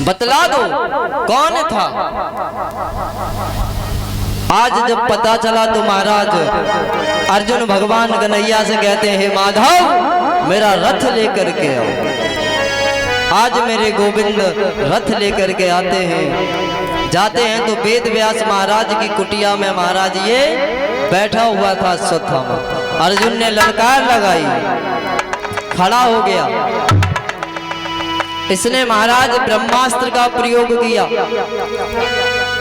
बतला दो कौन था। आज जब पता चला तो महाराज अर्जुन भगवान कन्हैया से कहते हैं, हे माधव मेरा रथ लेकर के आओ। आज मेरे गोविंद रथ लेकर के आते हैं। जाते हैं तो वेद व्यास महाराज की कुटिया में महाराज ये बैठा हुआ था अश्वत्थामा। अर्जुन ने ललकार लगाई, खड़ा हो गया। इसने महाराज ब्रह्मास्त्र का प्रयोग किया।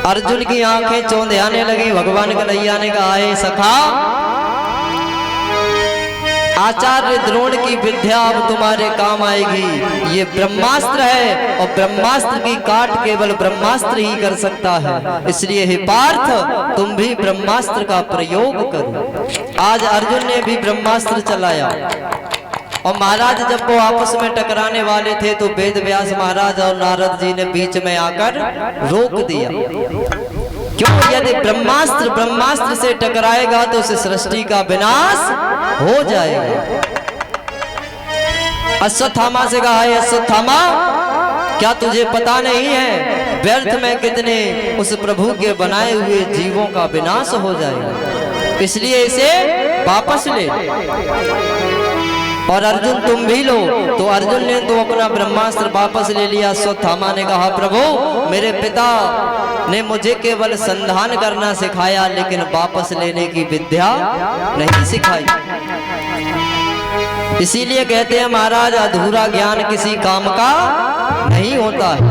अर्जुन की आंखें चौंध आने लगी। भगवान कन्हैया ने कहा, हे सखा, आचार्य द्रोण की विद्या अब तुम्हारे काम आएगी। ये ब्रह्मास्त्र है और ब्रह्मास्त्र की काट केवल ब्रह्मास्त्र ही कर सकता है। इसलिए हे पार्थ तुम भी ब्रह्मास्त्र का प्रयोग करो। आज अर्जुन ने भी ब्रह्मास्त्र चलाया और महाराज जब वो आपस में टकराने वाले थे तो वेद व्यास महाराज और नारद जी ने बीच में आकर रोक दिया। क्यों? यदि ब्रह्मास्त्र से टकराएगा तो उस सृष्टि का विनाश हो जाएगा। अश्वत्थामा से कहा, है अश्वत्थामा क्या तुझे पता नहीं है व्यर्थ में कितने उस प्रभु के बनाए हुए जीवों का विनाश हो जाएगा, इसलिए इसे वापस ले। और अर्जुन तुम भी लो। तो अर्जुन ने तो अपना ब्रह्मास्त्र वापस ले लिया। अश्वत्थामा ने कहा, प्रभु मेरे पिता ने मुझे केवल संधान करना सिखाया लेकिन वापस लेने की विद्या नहीं सिखाई। इसीलिए कहते हैं महाराज अधूरा ज्ञान किसी काम का नहीं होता है।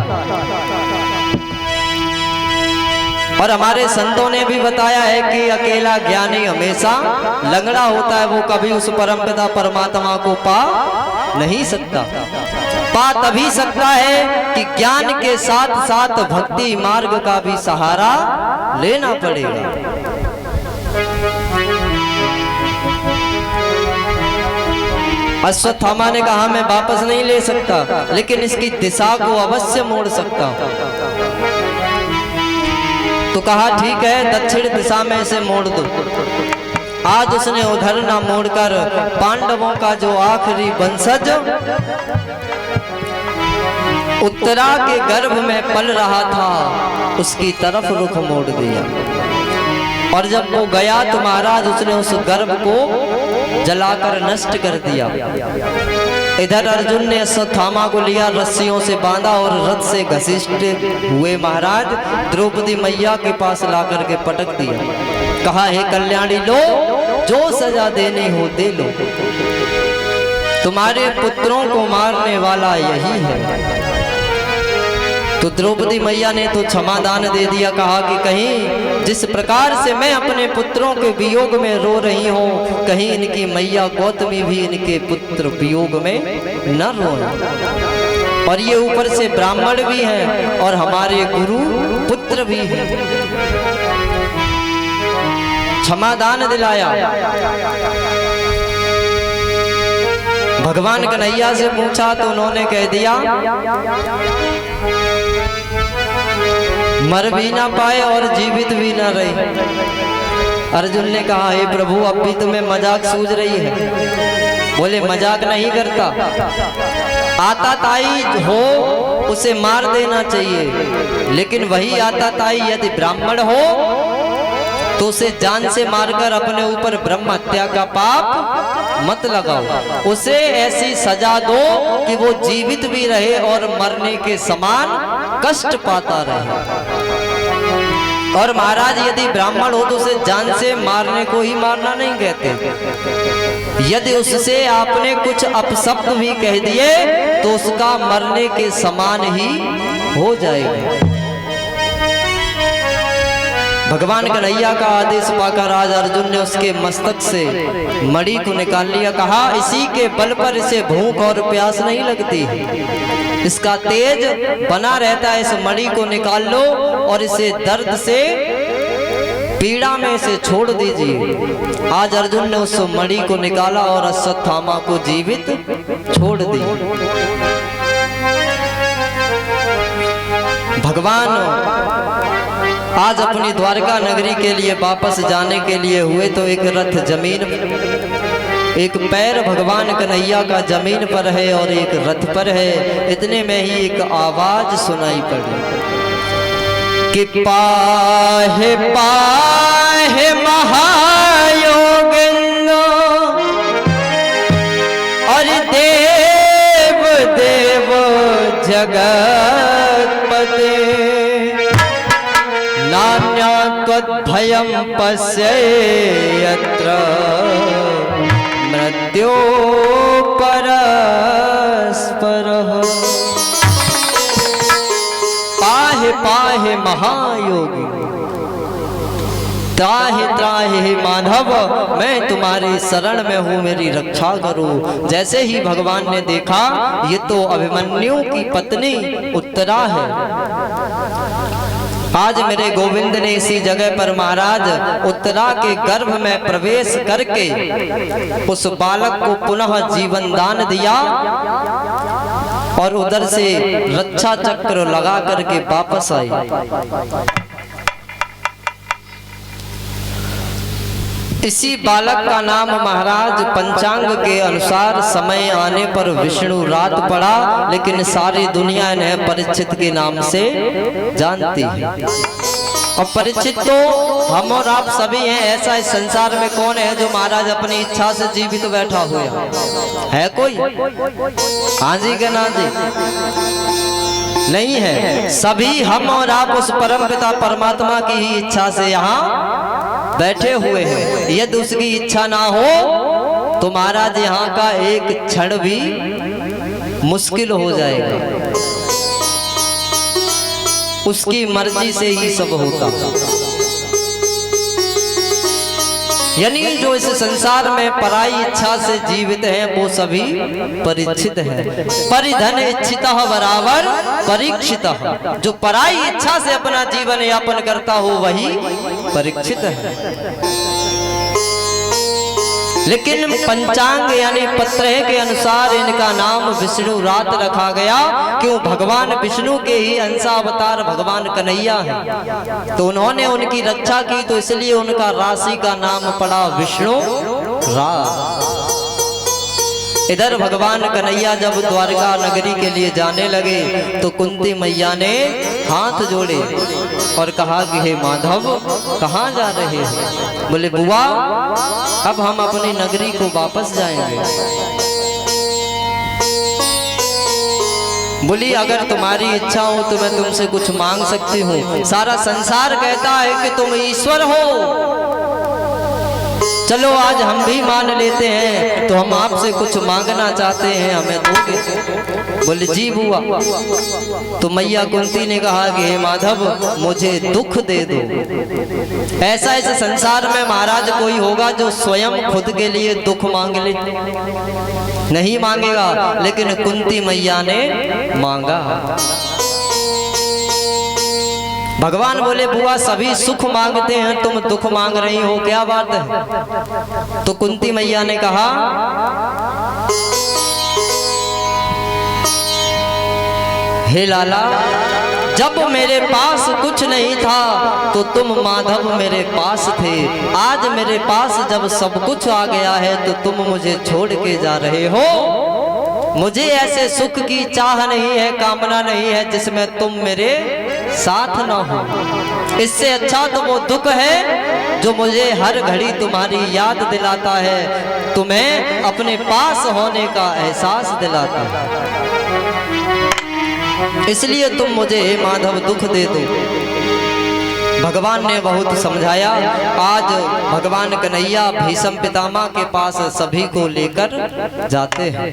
और हमारे संतों ने भी बताया है कि अकेला ज्ञानी हमेशा लंगड़ा होता है, वो कभी उस परमपिता परमात्मा को पा नहीं सकता। पा तभी सकता है कि ज्ञान के साथ साथ भक्ति मार्ग का भी सहारा लेना पड़ेगा। अश्वत्थामा ने कहा, मैं वापस नहीं ले सकता लेकिन इसकी दिशा को अवश्य मोड़ सकता हूं। तो कहा ठीक है, दक्षिण दिशा में इसे मोड़ दो। आज उसने उधर ना मोड़कर पांडवों का जो आखिरी वंशज उत्तरा के गर्भ में पल रहा था उसकी तरफ रुख मोड़ दिया। और जब वो गया तो महाराज उसने उस गर्भ को जलाकर नष्ट कर दिया। इधर अर्जुन ने अश्वत्थामा को लिया, रस्सियों से बांधा और रथ से घसीटते हुए महाराज द्रौपदी मैया के पास लाकर के पटक दिया। कहा, हे कल्याणी लो, जो सजा देनी हो दे लो, तुम्हारे पुत्रों को मारने वाला यही है। तो द्रौपदी मैया ने तो क्षमादान दे दिया। कहा कि कहीं जिस प्रकार से मैं अपने पुत्रों के वियोग में रो रही हूँ, कहीं इनकी मैया गौतमी भी इनके पुत्र वियोग में न रोए। और ये ऊपर से ब्राह्मण भी हैं और हमारे गुरु पुत्र भी हैं। क्षमादान दिलाया। भगवान कन्हैया से पूछा तो उन्होंने कह दिया, मर भी ना पाए और जीवित भी ना रहे। अर्जुन ने कहा, हे प्रभु अब भी तुम्हें मजाक सूझ रही है। बोले, मजाक नहीं करता, आताताई हो उसे मार देना चाहिए, लेकिन वही आताताई यदि ब्राह्मण हो तो उसे जान से मारकर अपने ऊपर ब्रह्म हत्या का पाप मत लगाओ। उसे ऐसी सजा दो कि वो जीवित भी रहे और मरने के समान कष्ट पाता रहे। और महाराज यदि ब्राह्मण हो तो उसे जान से मारने को ही मारना नहीं कहते। यदि उससे आपने कुछ अपशब्द भी कह दिए तो उसका मरने के समान ही हो जाएगा। भगवान कन्हैया का आदेश पाकर आज अर्जुन ने उसके मस्तक से मणि को निकाल लिया। कहा, इसी के बल पर इसे भूख और प्यास नहीं लगती, इसका तेज बना रहता है। इस मणि को निकाल लो और इसे दर्द से पीड़ा में इसे छोड़ दीजिए। आज अर्जुन ने उस मणि को निकाला और अश्वत्थामा को जीवित छोड़ दी। भगवान आज अपनी द्वारका नगरी के लिए वापस जाने के लिए हुए तो एक रथ जमीन एक पैर भगवान कन्हैया का जमीन पर है और एक रथ पर है। इतने में ही एक आवाज सुनाई पड़ी कि पाहे पाहे महायोगिंद्र और देव देव जगतपते नान्या त्वद्भयं पश्येयत्र मृत्यो परस्परः। पाहे पाहे महायोगी त्राहि त्राहि हे माधव, मैं तुम्हारी शरण में हूँ, मेरी रक्षा करो। जैसे ही भगवान ने देखा ये तो अभिमन्यु की पत्नी उत्तरा है। आज मेरे गोविंद ने इसी जगह पर महाराज उत्तरा के गर्भ में प्रवेश करके उस बालक को पुनः जीवन दान दिया और उधर से रक्षा चक्र लगा करके वापस आई। इसी बालक का नाम महाराज पंचांग के अनुसार समय आने पर विष्णु रात पड़ा, लेकिन सारी दुनिया इन्हें परीक्षित के नाम से जानती है। और परीक्षित तो हम और आप सभी हैं। ऐसा इस संसार में कौन है जो महाराज अपनी इच्छा से जीवित तो बैठा हुआ है? कोई? हाँ जी के ना जी? नहीं है। सभी हम और आप उस परम पिता परमात्मा की ही इच्छा से यहाँ बैठे हुए हैं। यदि उसकी इच्छा ना हो तो महाराज यहाँ का एक क्षण भी मुश्किल हो जाएगा। उसकी मर्जी से ही सब होता। यानी जो इस संसार में पराई इच्छा से जीवित हैं वो सभी परीक्षित हैं। परिधन इच्छित बराबर परीक्षित। जो पराई इच्छा से अपना जीवन यापन करता हो वही परीक्षित है। लेकिन पंचांग यानी पत्रह के अनुसार इनका नाम विष्णु रात रखा गया। क्यों? भगवान विष्णु के ही अंशावतार भगवान कन्हैया हैं, तो उन्होंने उनकी रक्षा की, तो इसलिए उनका राशि का नाम पड़ा विष्णु रात। इधर भगवान कन्हैया जब द्वारका नगरी के लिए जाने लगे तो कुंती मैया ने हाथ जोड़े और कहा कि हे माधव कहाँ जा रहे हैं? बोले बुआ अब हम अपनी नगरी को वापस जाएंगे। बोली अगर तुम्हारी इच्छा हो तो मैं तुमसे कुछ मांग सकती हूँ। सारा संसार कहता है कि तुम ईश्वर हो, चलो आज हम भी मान लेते हैं, तो हम आपसे कुछ मांगना चाहते हैं, हमें दोगे? बोले जी बुआ। तो मैया कुंती ने कहा कि हे माधव मुझे दुख दे दो। ऐसा इस संसार में महाराज कोई होगा जो स्वयं खुद के लिए दुख मांग ले? नहीं मांगेगा। लेकिन कुंती मैया ने मांगा। भगवान बोले बुआ सभी सुख मांगते हैं, तुम दुख मांग रही हो, क्या बात है? तो कुंती मैया ने कहा हे लाला जब मेरे पास कुछ नहीं था तो तुम माधव मेरे पास थे। आज मेरे पास जब सब कुछ आ गया है तो तुम मुझे छोड़ के जा रहे हो। मुझे ऐसे सुख की चाह नहीं है, कामना नहीं है जिसमें तुम मेरे साथ न हो। इससे अच्छा तो वो दुख है जो मुझे हर घड़ी तुम्हारी याद दिलाता है, तुम्हें अपने पास होने का एहसास दिलाता है। इसलिए तुम मुझे माधव दुख दे दो। भगवान ने बहुत समझाया। आज भगवान कन्हैया भीष्म पितामह के पास सभी को लेकर जाते हैं।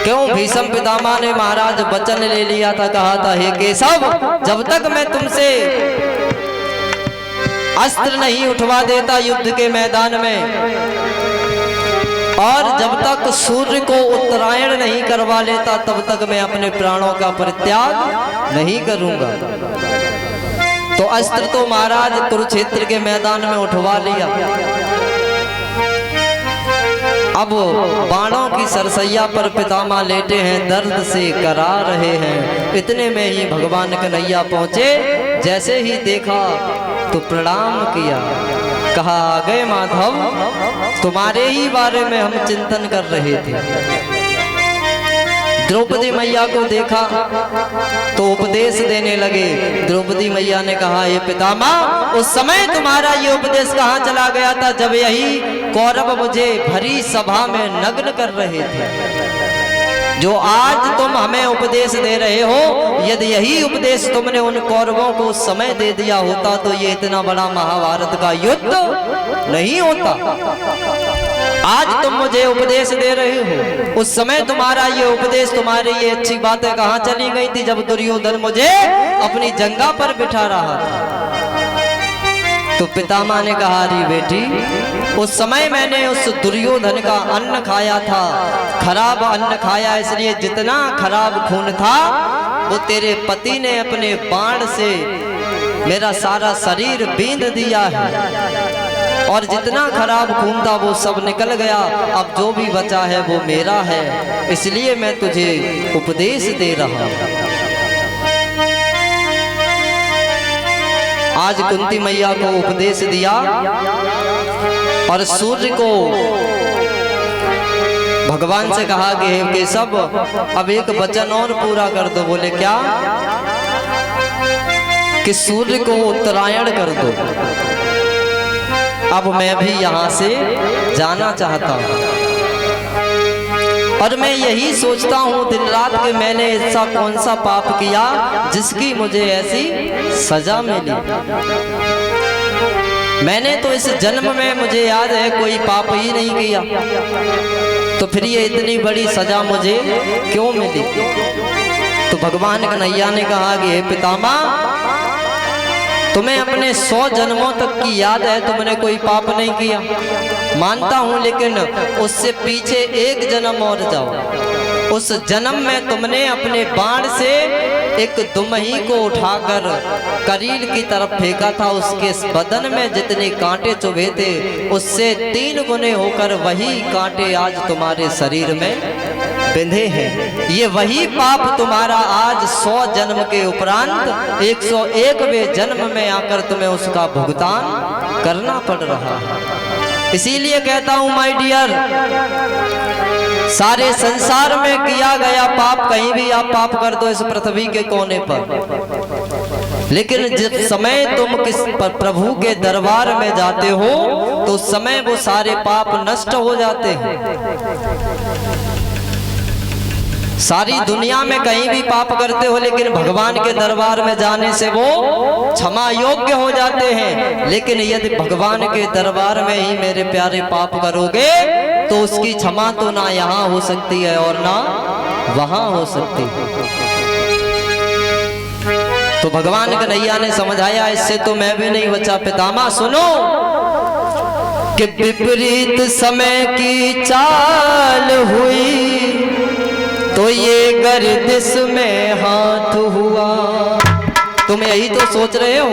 क्यों? भीष्म पितामह ने महाराज वचन ले लिया था, कहा था हे केशव जब तक मैं तुमसे अस्त्र नहीं उठवा देता युद्ध के मैदान में, और जब तक सूर्य को उत्तरायण नहीं करवा लेता तब तक मैं अपने प्राणों का परित्याग नहीं करूंगा। तो अस्त्र तो महाराज कुरुक्षेत्र के मैदान में उठवा लिया। अब बाणों की सरसैया पर पितामह लेटे हैं, दर्द से करा रहे हैं। इतने में ही भगवान कन्हैया पहुंचे। जैसे ही देखा तो प्रणाम किया। कहा आ गए माधव, तुम्हारे ही बारे में हम चिंतन कर रहे थे। द्रौपदी मैया को देखा तो उपदेश देने लगे। द्रौपदी मैया ने कहा, ये पितामह, उस समय तुम्हारा ये उपदेश कहाँ चला गया था जब यही कौरव मुझे भरी सभा में नग्न कर रहे थे। जो आज तुम हमें उपदेश दे रहे हो, यदि यही उपदेश तुमने उन कौरवों को उस समय दे दिया होता तो ये इतना बड़ा महाभारत का युद्ध नहीं होता। आज तुम मुझे उपदेश दे रहे हो, उस समय तुम्हारा ये उपदेश, तुम्हारी ये अच्छी बातें कहाँ चली गई थी जब दुर्योधन मुझे अपनी जंगा पर बिठा रहा था। तो पितामह ने कहा, अरे बेटी, उस समय मैंने उस दुर्योधन का अन्न खाया था, खराब अन्न खाया, इसलिए जितना खराब खून था वो तेरे पति ने अपने बाण से मेरा सारा शरीर बींध दिया है, और जितना खराब खून था वो सब निकल गया। अब जो भी बचा है वो मेरा है, इसलिए मैं तुझे उपदेश दे रहा हूं। आज कुंती मैया को उपदेश दिया और सूर्य को भगवान से कहा कि हे केशव, अब एक वचन और पूरा कर दो। बोले क्या? कि सूर्य को उत्तरायण कर दो, अब मैं भी यहाँ से जाना चाहता हूँ। और मैं यही सोचता हूँ दिन रात कि मैंने ऐसा कौन सा पाप किया जिसकी मुझे ऐसी सजा मिली। मैंने तो इस जन्म में, मुझे याद है, कोई पाप ही नहीं किया, तो फिर ये इतनी बड़ी सजा मुझे क्यों मिली? तो भगवान कन्हैया ने कहा कि हे पितामह, तुम्हें अपने 100 जन्मों तक की याद है, तुमने कोई पाप नहीं किया, मानता हूं, लेकिन उससे पीछे एक जन्म और जाओ। उस जन्म में तुमने अपने बाण से एक दुमही को उठाकर करील की तरफ फेंका था, उसके बदन में जितने कांटे चुभे थे उससे 3 गुने होकर वही कांटे आज तुम्हारे शरीर में बिंधे हैं। ये वही पाप तुम्हारा आज 100 जन्म के उपरांत 101वें जन्म में आकर तुम्हें उसका भुगतान करना पड़ रहा है। इसीलिए कहता हूं माय डियर, सारे संसार में किया गया पाप, कहीं भी आप पाप कर दो इस पृथ्वी के कोने पर, लेकिन जिस समय तुम किस प्रभु के दरबार में जाते हो तो उस समय वो सारे पाप नष्ट हो जाते हैं। सारी दुनिया में कहीं भी पाप करते हो, लेकिन भगवान के दरबार में जाने से वो क्षमा योग्य हो जाते हैं। लेकिन यदि भगवान के दरबार में ही मेरे प्यारे पाप करोगे तो उसकी क्षमा तो ना यहाँ हो सकती है और ना वहां हो सकती है। तो भगवान कन्हैया ने समझाया, इससे तो मैं भी नहीं बचा। पितामह सुनो कि विपरीत समय की चाल हुई तो ये गर्दिश में हाथ हुआ। तुम यही तो सोच रहे हो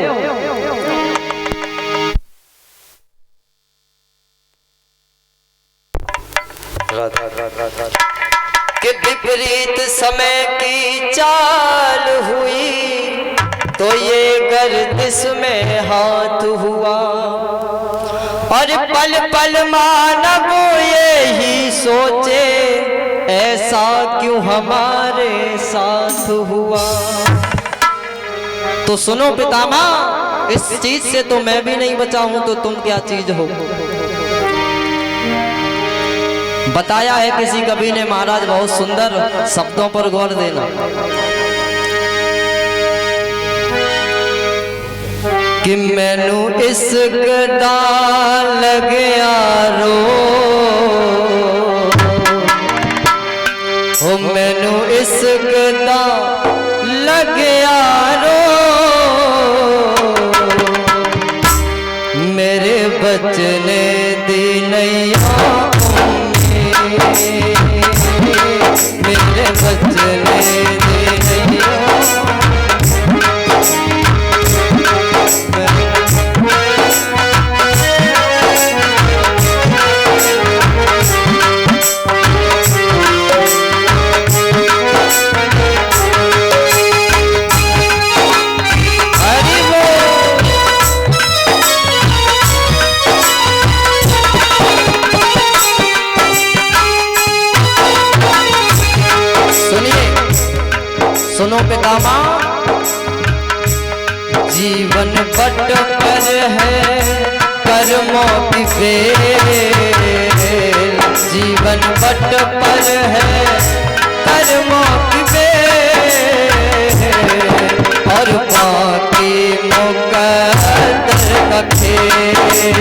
कि विपरीत समय की चाल हुई तो ये गर्दिश में हाथ हुआ, और पल पल मानव यही सोचे ऐसा क्यों हमारे साथ हुआ। तो सुनो पितामह, इस चीज से तो मैं भी नहीं बचा हूं, तो तुम क्या चीज हो? बताया है किसी कवि ने महाराज, बहुत सुंदर शब्दों पर गौर देना, कि मैनू इश्क दा लगया रो, हो मैनू इश्क दा लगया रो, मेरे बचने दी नैया, मेरे बचने दी नैया। पितामा जीवन बट पर है कर्मों की बेल, जीवन बट पर है कर्मों की बेल, और बाकी मुकद्दर का खेल,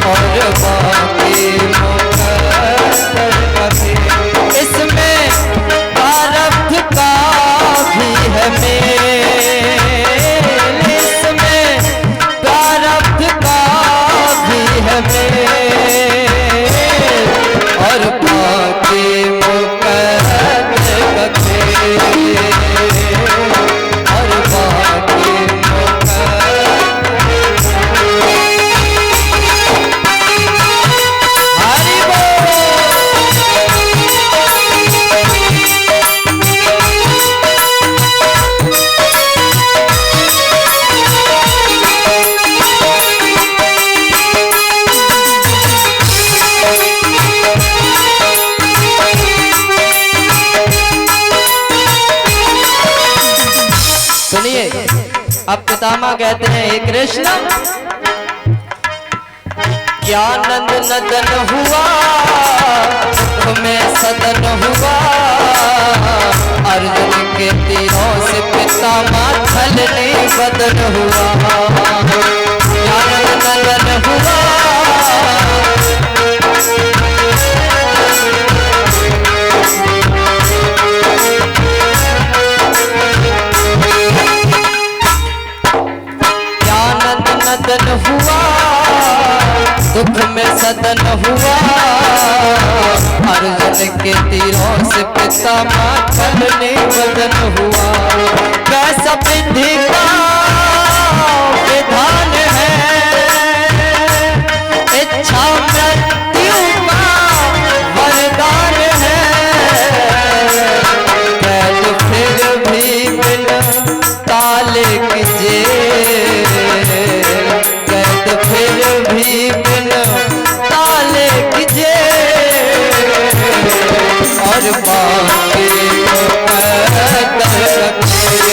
और बाकी मुकद्दर का खेल। इसमें प्रारब्ध का भी है मेल, इसमें प्रारब्ध का भी है मेल, और बाकी मुकद्दर का खेल, और बाकी हरि बोल। सुनिए, अब पितामह कहते हैं, हे कृष्ण क्या नंद नदन हुआ, तुम्हें सदन हुआ, अर्जुन के तीरों से पितामह छलनी बदन हुआ, क्या नंद नदन हुआ, नदन हुआ, दुख में सदन हुआ, अर्जुन के तीरों से पितामह छलनी बदन हुआ। कैसा विधि का विधान है, इच्छा मृत्यु का वरदान है, कैद फिर भी बिन ताले की जेल, कैद फिर भी बिन ताले की जेल, और बाकी मुकद्दर का खेल,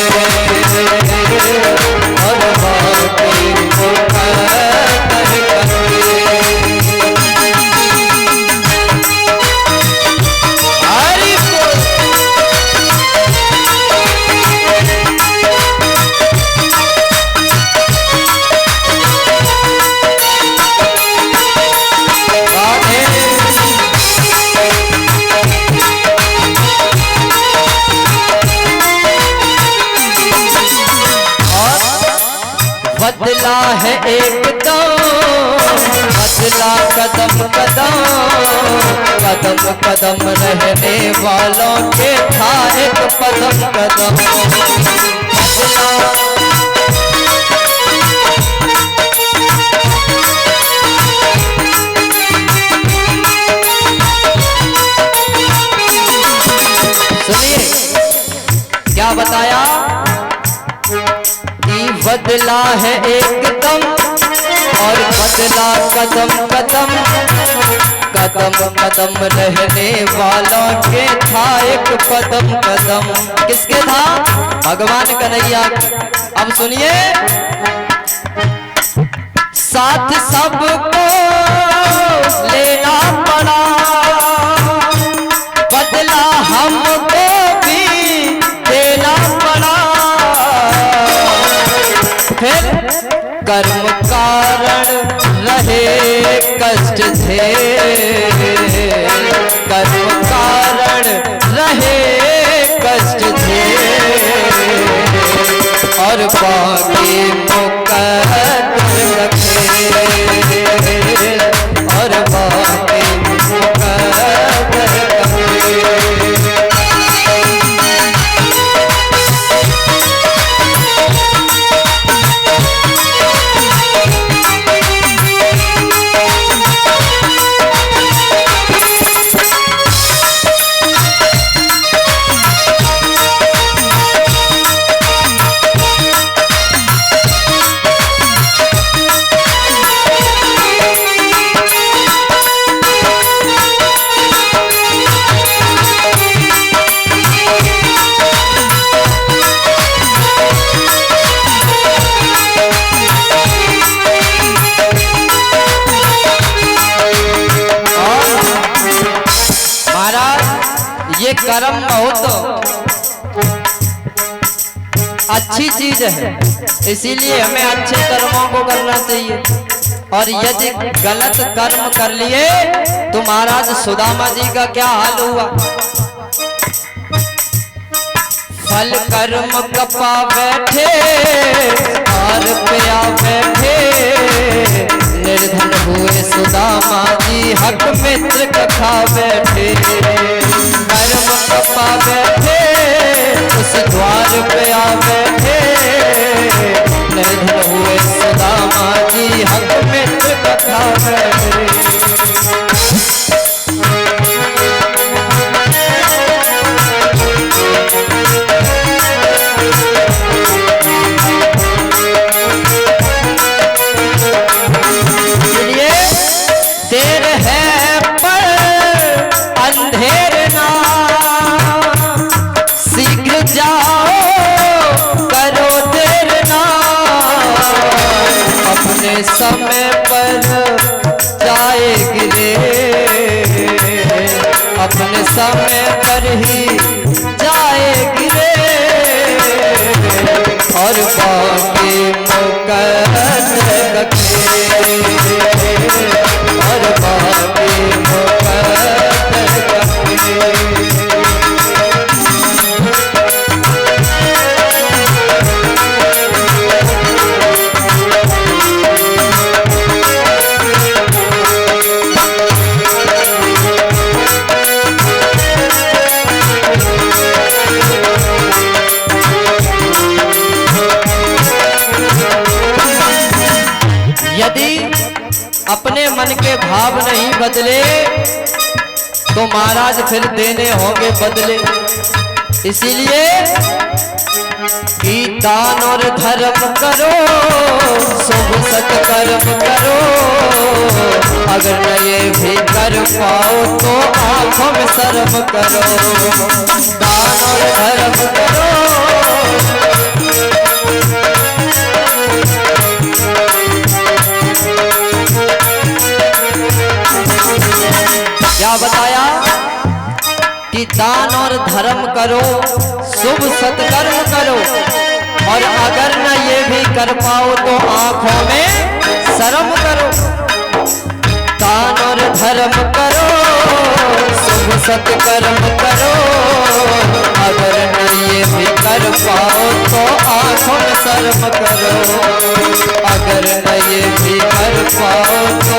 और बाकी मुकद्दर का खेल। हरि बोल। बदला है एकदम, बदला कदम कदम, कदम कदम रहने वालों के था एक कदम कदम, बदला सुनिए क्या बताया, बदला है एकदम, और बदला कदम कदम, कदम कदम रहने वालों के था एक कदम कदम। किसके था? भगवान कन्हैया। अब सुनिए, साथ सबको लेना पड़ा, बदला हमको भी देना पड़ा, फिर कर्म कारण रहे कष्ट थे, कर्म कारण रहे कष्ट थे, और बाकी मुकद्दर का खेल, और बाकी मुकद्दर का खेल। कर्म बहुत अच्छी चीज है, इसीलिए हमें अच्छे कर्मों को करना चाहिए। और यदि गलत कर्म कर लिए तो महाराज सुदामा जी का क्या हाल हुआ। फल कर्म कपा बैठे और पिया बैठे, निर्धन हुए सुदामा जी हक मित्र कथा बैठे। कर्म कपा बैठे उस द्वार पे आ बैठे, निर्धन हुए सुदामा जी हक मित्र कथा बैठे। समय पर जाएगी रे, अपने समय पर ही जाएगी रे, और बाकी मुकद्दर रखे, और बाकी मुकद्दर रखे। अपने मन के भाव नहीं बदले तो महाराज फिर देने होंगे बदले। इसीलिए कि दान और धर्म करो, शुभ सत्कर्म करो, अगर न ये भी कर पाओ तो आंखों में शर्म करो। दान और धर्म करो, क्या बताया कि दान और धर्म करो, शुभ सत्कर्म करो, और अगर न ये भी कर पाओ तो आंखों में शर्म करो। दान और धर्म करो, शुभ सत्कर्म करो, अगर न ये भी कर पाओ तो आंखों में शर्म करो। अगर न ये भी कर पाओ तो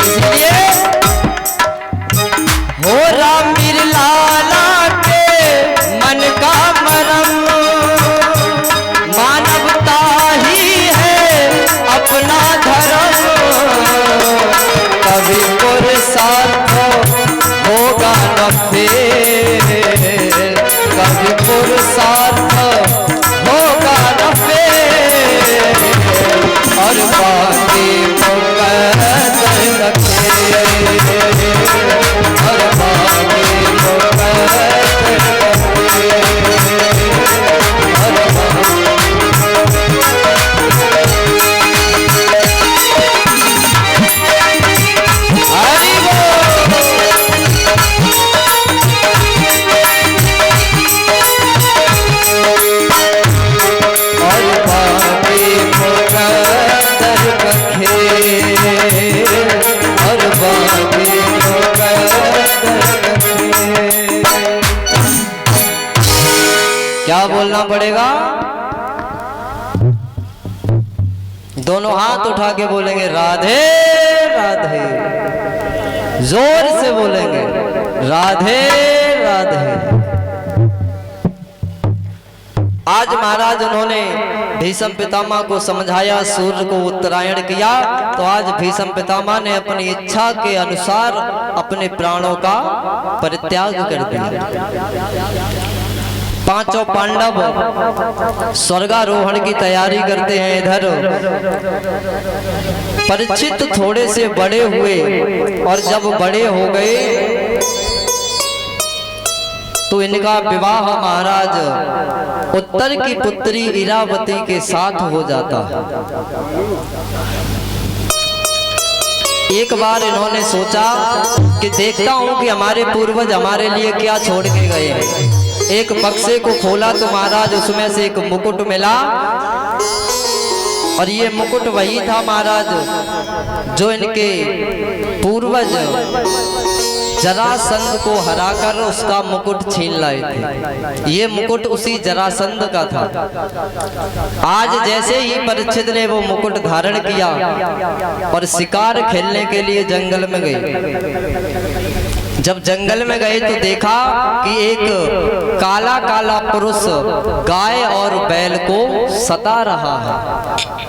इसलिए हो राम लाला के मन का मरम, मानवता ही है अपना धर्म, कभी पुरुषार्थ होगा न फेर, कभी पुरुषार्थ होगा न फेर, और बाकी मुकद्दर रखे, और बाकी मुकद्दर रखे, और हरि बोल। और बाकी मुकद्दर रखे, और बाकी क्या बोलना पड़ेगा। दोनों हाथ उठा के बोलेंगे राधे राधे, जोर से बोलेंगे राधे राधे। आज महाराज उन्होंने भीष्म पितामह को समझाया, सूर्य को उत्तरायण किया, तो आज भीष्म पितामह ने अपनी इच्छा के अनुसार अपने प्राणों का परित्याग कर दिया। पांचों पांडव स्वर्गारोहण की तैयारी करते हैं। इधर परीक्षित थोड़े से बड़े हुए, और जब बड़े हो गए तो इनका विवाह महाराज उत्तर की पुत्री इरावती के साथ हो जाता है। एक बार इन्होंने सोचा कि देखता हूं कि हमारे पूर्वज हमारे लिए क्या छोड़ के गए हैं। एक बक्से को खोला तो महाराज उसमें से एक मुकुट मिला, और ये मुकुट वही था महाराज जो इनके पूर्वज जरासंध को हराकर उसका मुकुट छीन लाए थे। ये मुकुट उसी जरासंध का था। आज जैसे ही परीक्षित ने वो मुकुट धारण किया और शिकार खेलने के लिए जंगल में गए। जब जंगल में गए तो देखा कि एक काला काला पुरुष गाय और बैल को सता रहा है।